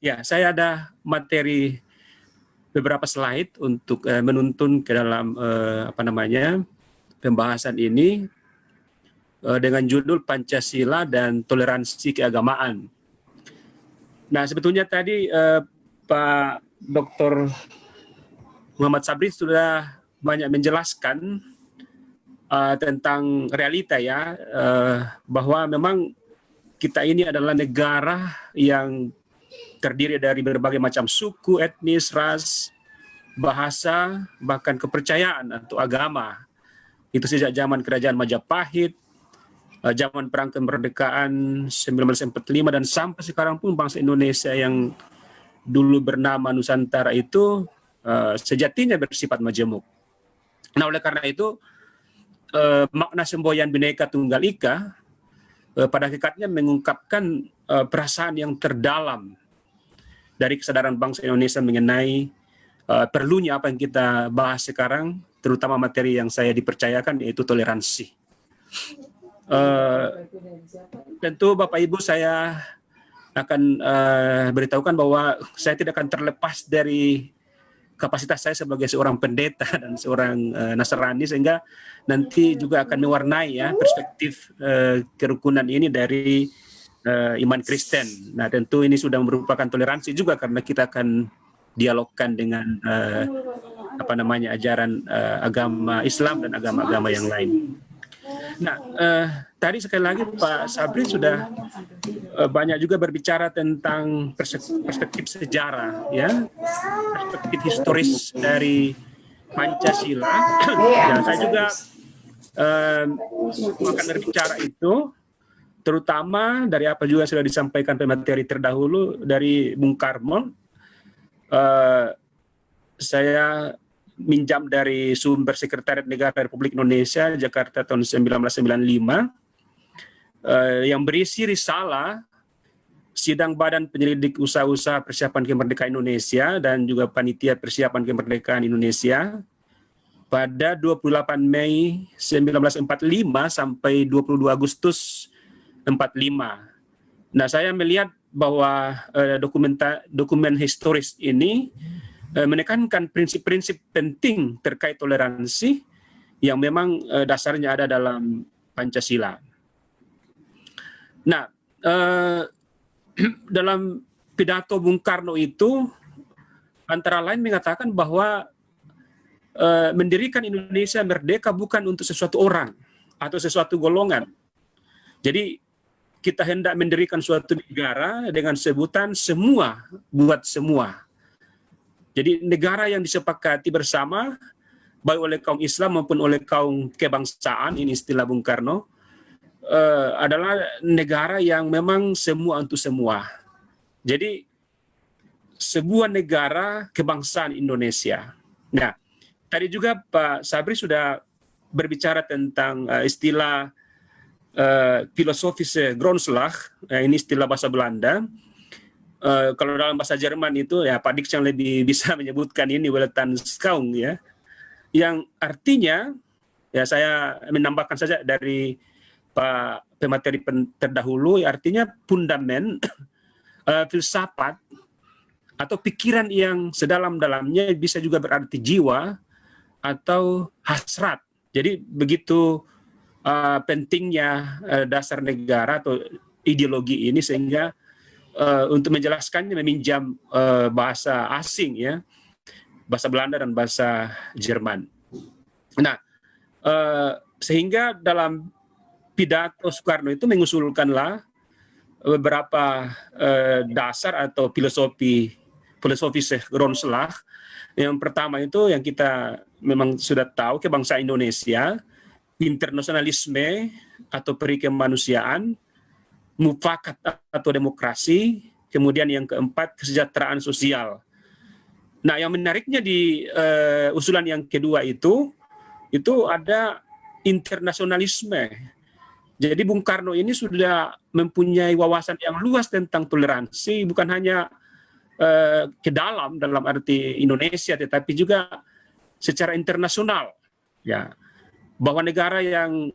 Ya, saya ada materi beberapa slide untuk menuntun ke dalam pembahasan ini dengan judul Pancasila dan Toleransi Keagamaan. Nah, sebetulnya tadi Pak Dr. Muhammad Sabri sudah banyak menjelaskan tentang realita ya, bahwa memang kita ini adalah negara yang terdiri dari berbagai macam suku, etnis, ras, bahasa, bahkan kepercayaan atau agama. Itu sejak zaman Kerajaan Majapahit, zaman Perang Kemerdekaan 1945 dan sampai sekarang pun bangsa Indonesia yang dulu bernama Nusantara itu sejatinya bersifat majemuk. Nah, oleh karena itu makna semboyan Bhinneka Tunggal Ika pada hakikatnya mengungkapkan perasaan yang terdalam dari kesadaran bangsa Indonesia mengenai perlunya apa yang kita bahas sekarang, terutama materi yang saya dipercayakan yaitu toleransi. Tentu Bapak Ibu saya akan beritahukan bahwa saya tidak akan terlepas dari kapasitas saya sebagai seorang pendeta dan seorang Nasrani, sehingga nanti juga akan mewarnai ya perspektif kerukunan ini dari iman Kristen. Nah, tentu ini sudah merupakan toleransi juga karena kita akan dialogkan dengan ajaran agama Islam dan agama-agama yang lain. Nah, tadi sekali lagi Pak Sabri sudah banyak juga berbicara tentang perspektif sejarah, ya, perspektif historis dari Pancasila. Dan saya juga akan berbicara itu, terutama dari apa juga sudah disampaikan pemateri terdahulu dari Bung Karmo. Saya minjam dari sumber Sekretariat Negara Republik Indonesia Jakarta tahun 1995 yang berisi risalah Sidang Badan Penyelidik Usaha-usaha Persiapan Kemerdekaan Indonesia dan juga Panitia Persiapan Kemerdekaan Indonesia pada 28 Mei 1945 sampai 22 Agustus 45. Nah, saya melihat bahwa dokumen historis ini menekankan prinsip-prinsip penting terkait toleransi yang memang dasarnya ada dalam Pancasila. Nah, dalam pidato Bung Karno itu antara lain mengatakan bahwa mendirikan Indonesia merdeka bukan untuk sesuatu orang atau sesuatu golongan. Jadi kita hendak mendirikan suatu negara dengan sebutan semua buat semua. Jadi negara yang disepakati bersama baik oleh kaum Islam maupun oleh kaum kebangsaan, ini istilah Bung Karno, adalah negara yang memang semua untuk semua. Jadi sebuah negara kebangsaan Indonesia. Nah, tadi juga Pak Sabri sudah berbicara tentang istilah filosofische Grondslag, ini istilah bahasa Belanda. Kalau dalam bahasa Jerman itu ya Pak Dix yang lebih bisa menyebutkan ini Weltanschauung ya, yang artinya ya saya menambahkan saja dari Pak pemateri terdahulu, ya, artinya fundamen filsafat atau pikiran yang sedalam-dalamnya, bisa juga berarti jiwa atau hasrat. Jadi begitu pentingnya dasar negara atau ideologi ini sehingga untuk menjelaskannya meminjam bahasa asing ya, bahasa Belanda dan bahasa Jerman. Nah, sehingga dalam pidato Soekarno itu mengusulkanlah beberapa dasar atau filosofische Grondslag. Yang pertama itu yang kita memang sudah tahu, kebangsaan Indonesia, internasionalisme atau peri kemanusiaan, mufakat atau demokrasi, kemudian yang keempat kesejahteraan sosial. Nah, yang menariknya di usulan yang kedua itu ada internasionalisme. Jadi Bung Karno ini sudah mempunyai wawasan yang luas tentang toleransi, bukan hanya ke dalam arti Indonesia, tetapi juga secara internasional. Ya, bahwa negara yang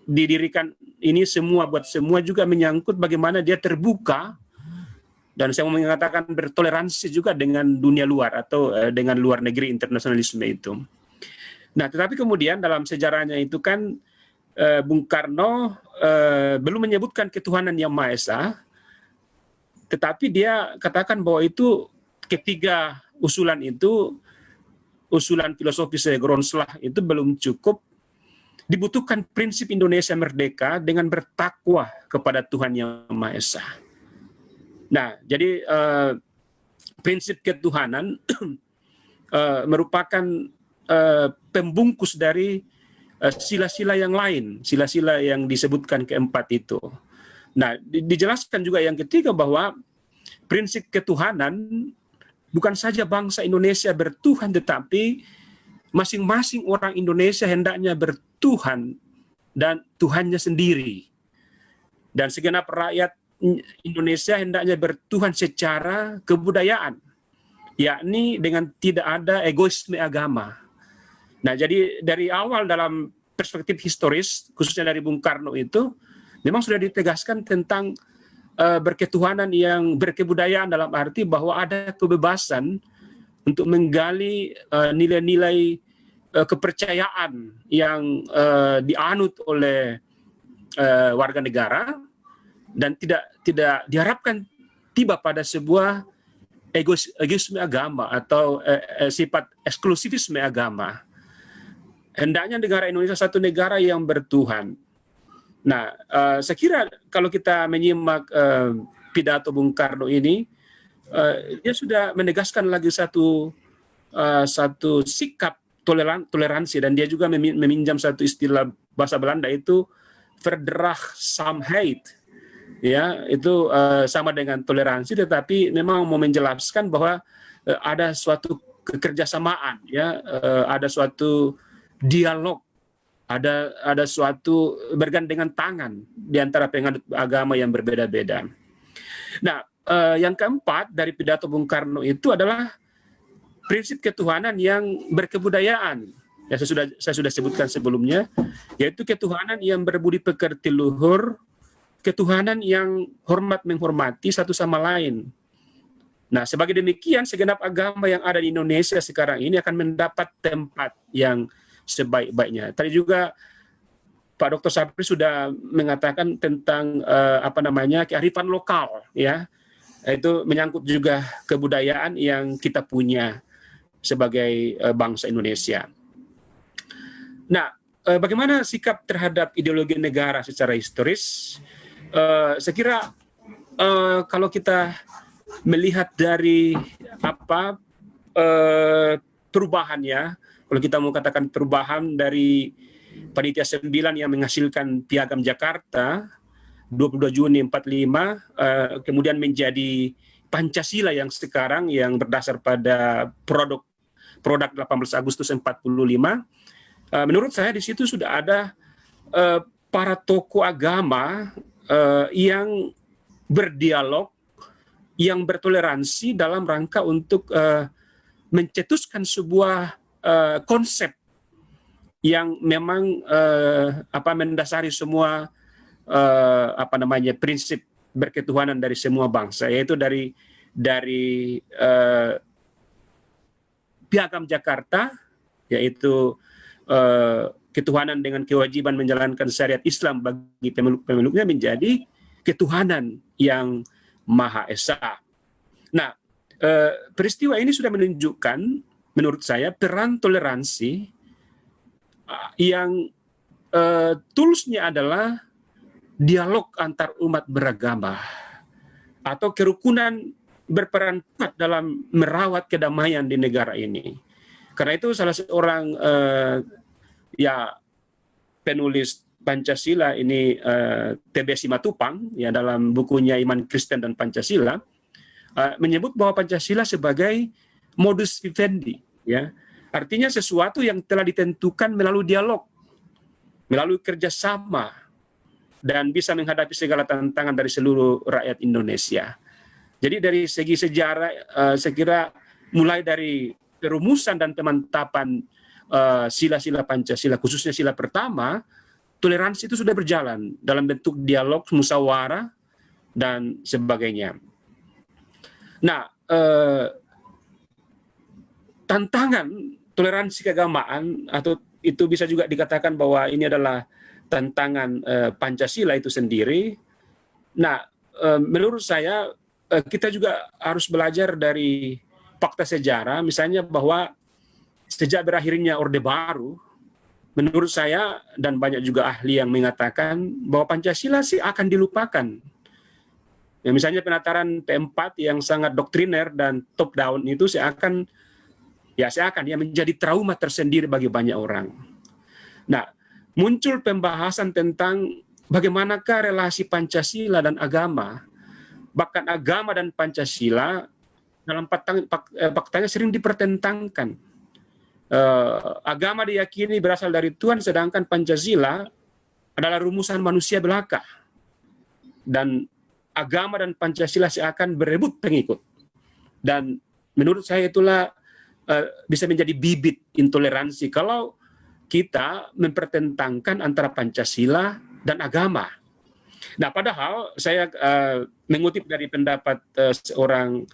didirikan ini semua buat semua juga menyangkut bagaimana dia terbuka Dan saya mau mengatakan bertoleransi juga dengan dunia luar atau dengan luar negeri, internasionalisme itu. Nah, tetapi kemudian dalam sejarahnya itu kan Bung Karno belum menyebutkan ketuhanan yang Maha Esa, tetapi dia katakan bahwa itu ketiga usulan itu, usulan filosofis Gronslah itu belum cukup, dibutuhkan prinsip Indonesia merdeka dengan bertakwa kepada Tuhan yang Maha Esa. Nah, jadi prinsip ketuhanan merupakan pembungkus dari sila-sila yang lain, sila-sila yang disebutkan keempat itu. Nah, dijelaskan juga yang ketiga bahwa prinsip ketuhanan bukan saja bangsa Indonesia bertuhan, tetapi masing-masing orang Indonesia hendaknya bertuhan dan Tuhannya sendiri. Dan segenap rakyat Indonesia hendaknya bertuhan secara kebudayaan, yakni dengan tidak ada egoisme agama. Nah, jadi dari awal dalam perspektif historis, khususnya dari Bung Karno itu, memang sudah ditegaskan tentang berketuhanan yang berkebudayaan, dalam arti bahwa ada kebebasan untuk menggali nilai-nilai kepercayaan yang dianut oleh warga negara, dan tidak diharapkan tiba pada sebuah egoisme agama atau sifat eksklusivisme agama. Hendaknya negara Indonesia satu negara yang bertuhan. Nah, saya kira kalau kita menyimak pidato Bung Karno ini, dia sudah menegaskan lagi satu sikap toleransi, dan dia juga meminjam satu istilah bahasa Belanda itu verdraagzaamheid. Ya, itu sama dengan toleransi, tetapi memang mau menjelaskan bahwa ada suatu kekerjasamaan, ya, ada suatu dialog, ada suatu bergandengan tangan di antara penganut agama yang berbeda-beda. Nah, yang keempat dari pidato Bung Karno itu adalah prinsip ketuhanan yang berkebudayaan. Ya, saya sudah sebutkan sebelumnya, yaitu ketuhanan yang berbudi pekerti luhur, ketuhanan yang hormat menghormati satu sama lain. Nah, sebagai demikian, segenap agama yang ada di Indonesia sekarang ini akan mendapat tempat yang sebaik-baiknya. Tadi juga Pak Dr. Sapri sudah mengatakan tentang kearifan lokal, ya. Itu menyangkut juga kebudayaan yang kita punya sebagai bangsa Indonesia. Nah, bagaimana sikap terhadap ideologi negara secara historis? Saya kira kalau kita melihat dari perubahannya, kalau kita mau katakan perubahan dari Panitia 9 yang menghasilkan Piagam Jakarta 22 Juni 45, kemudian menjadi Pancasila yang sekarang yang berdasar pada produk 18 Agustus 45, menurut saya di situ sudah ada para tokoh agama yang berdialog, yang bertoleransi dalam rangka untuk mencetuskan sebuah konsep yang memang mendasari semua prinsip berketuhanan dari semua bangsa, yaitu dari Piagam Jakarta, yaitu ketuhanan dengan kewajiban menjalankan syariat Islam bagi pemeluknya, menjadi ketuhanan yang Maha Esa. Nah, peristiwa ini sudah menunjukkan, menurut saya, peran toleransi yang tulusnya adalah dialog antar umat beragama atau kerukunan berperan kuat dalam merawat kedamaian di negara ini. Karena itu salah seorang penulis Pancasila ini, T.B. Simatupang, ya, dalam bukunya Iman Kristen dan Pancasila, menyebut bahwa Pancasila sebagai modus vivendi, ya, artinya sesuatu yang telah ditentukan melalui dialog, melalui kerjasama, dan bisa menghadapi segala tantangan dari seluruh rakyat Indonesia. Jadi dari segi sejarah, saya kira mulai dari perumusan dan pemantapan sila-sila Pancasila, khususnya sila pertama, toleransi itu sudah berjalan dalam bentuk dialog, musyawarah, dan sebagainya. Nah, tantangan toleransi keagamaan atau itu bisa juga dikatakan bahwa ini adalah tantangan Pancasila itu sendiri. Nah, menurut saya kita juga harus belajar dari fakta sejarah, misalnya bahwa sejak berakhirnya Orde Baru, menurut saya dan banyak juga ahli yang mengatakan bahwa Pancasila sih akan dilupakan. Ya, misalnya penataran P4 yang sangat doktriner dan top down itu seakan menjadi trauma tersendiri bagi banyak orang. Nah, muncul pembahasan tentang bagaimanakah relasi Pancasila dan agama. Bahkan agama dan Pancasila dalam faktanya sering dipertentangkan. Agama diyakini berasal dari Tuhan, sedangkan Pancasila adalah rumusan manusia belaka. Dan agama dan Pancasila seakan berebut pengikut. Dan menurut saya itulah bisa menjadi bibit intoleransi kalau kita mempertentangkan antara Pancasila dan agama. Nah, padahal saya mengutip dari pendapat seorang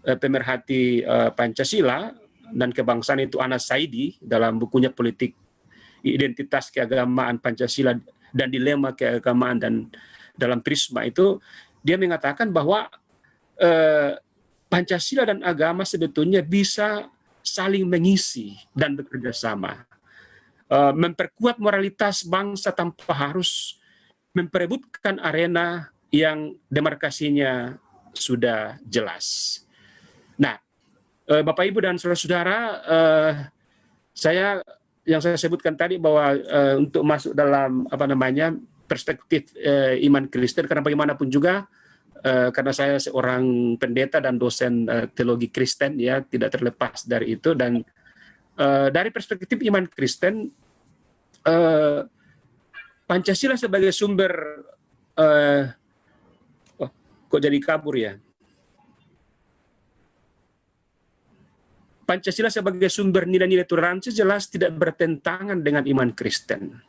pemerhati Pancasila dan kebangsaan itu Anas Saidi dalam bukunya Politik Identitas Keagamaan Pancasila dan Dilema Keagamaan dan dalam Prisma itu dia mengatakan bahwa Pancasila dan agama sebetulnya bisa saling mengisi dan bekerja sama. Memperkuat moralitas bangsa tanpa harus memperebutkan arena yang demarkasinya sudah jelas. Nah, Bapak Ibu dan saudara-saudara, yang saya sebutkan tadi bahwa untuk masuk dalam perspektif iman Kristen, karena bagaimanapun juga karena saya seorang pendeta dan dosen teologi Kristen, ya tidak terlepas dari itu. Dan dari perspektif iman Kristen, Pancasila sebagai sumber kok jadi kabur ya? Pancasila sebagai sumber nilai-nilai toleransi jelas tidak bertentangan dengan iman Kristen.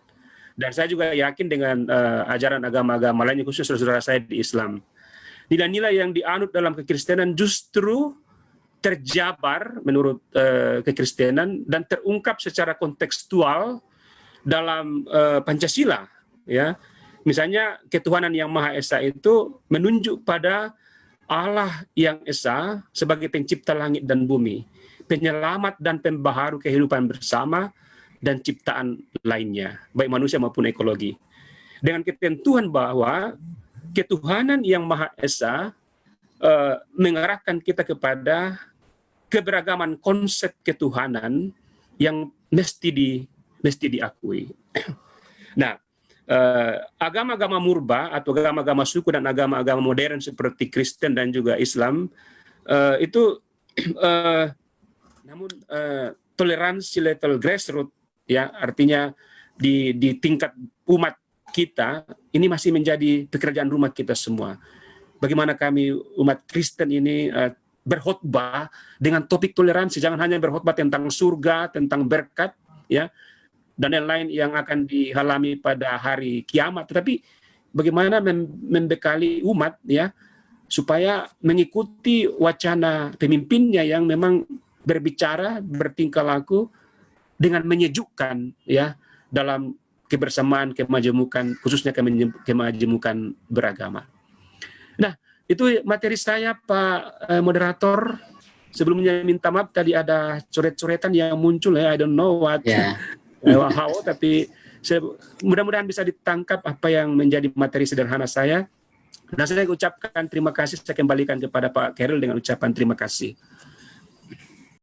Dan saya juga yakin dengan ajaran agama-agama lainnya, khusus saudara saya di Islam. Nilai-nilai yang dianut dalam kekristenan justru terjabar menurut kekristenan dan terungkap secara kontekstual dalam Pancasila. Ya, misalnya ketuhanan yang Maha Esa itu menunjuk pada Allah yang Esa sebagai pencipta langit dan bumi, penyelamat dan pembaharu kehidupan bersama dan ciptaan lainnya, baik manusia maupun ekologi. Dengan ketentuan bahwa ketuhanan yang Maha Esa mengarahkan kita kepada keberagaman konsep ketuhanan yang mesti diakui. Nah, agama-agama murba atau agama-agama suku dan agama-agama modern seperti Kristen dan juga Islam itu namun toleransi level grassroots, ya artinya di tingkat umat kita ini masih menjadi pekerjaan rumah kita semua. Bagaimana kami umat Kristen ini berkhotbah dengan topik toleransi, jangan hanya berkhotbah tentang surga, tentang berkat, ya, dan lain-lain yang akan dialami pada hari kiamat, tetapi bagaimana membekali umat, ya, supaya mengikuti wacana pemimpinnya yang memang berbicara, bertingkah laku dengan menyejukkan, ya, dalam kebersamaan, kemajemukan, khususnya kemajemukan beragama. Nah, itu materi saya, Pak moderator. Sebelumnya minta maaf tadi ada coret-coretan yang muncul, ya, I don't know what, how, tapi mudah-mudahan bisa ditangkap apa yang menjadi materi sederhana saya. Dan saya ucapkan terima kasih, saya kembalikan kepada Pak Khairil dengan ucapan terima kasih.